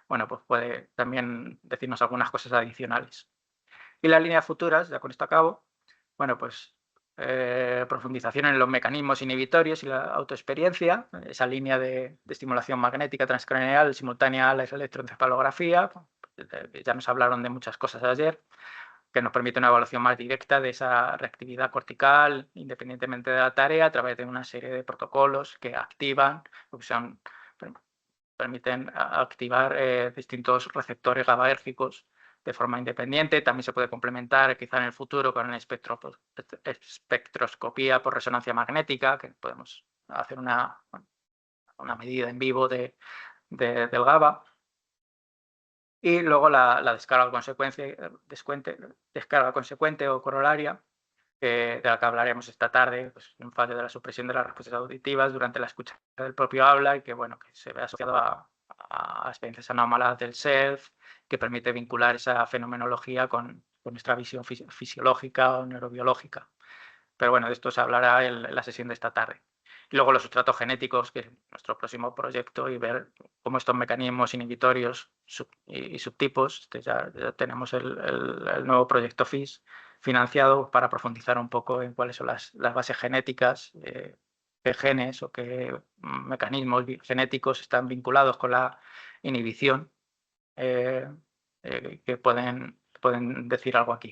bueno, pues puede también decirnos algunas cosas adicionales. Y las líneas futuras, ya con esto acabo, bueno, pues profundización en los mecanismos inhibitorios y la autoexperiencia, esa línea de estimulación magnética transcraneal simultánea a la electroencefalografía. Ya nos hablaron de muchas cosas ayer, que nos permite una evaluación más directa de esa reactividad cortical, independientemente de la tarea, a través de una serie de protocolos que activan, permiten activar distintos receptores GABAérgicos de forma independiente. También se puede complementar quizá en el futuro con espectroscopía por resonancia magnética, que podemos hacer una medida en vivo del GABA. Y luego la descarga consecuente o corolaria, de la que hablaremos esta tarde, pues, un fallo de la supresión de las respuestas auditivas durante la escucha del propio habla y que, bueno, que se ve asociado a experiencias anómalas del self, que permite vincular esa fenomenología con nuestra visión fisiológica o neurobiológica. Pero bueno, de esto se hablará en la sesión de esta tarde. Y luego los sustratos genéticos, que es nuestro próximo proyecto, y ver cómo estos mecanismos inhibitorios y subtipos, ya tenemos el nuevo proyecto FIS financiado para profundizar un poco en cuáles son las bases genéticas, qué genes o qué mecanismos genéticos están vinculados con la inhibición, que pueden decir algo aquí.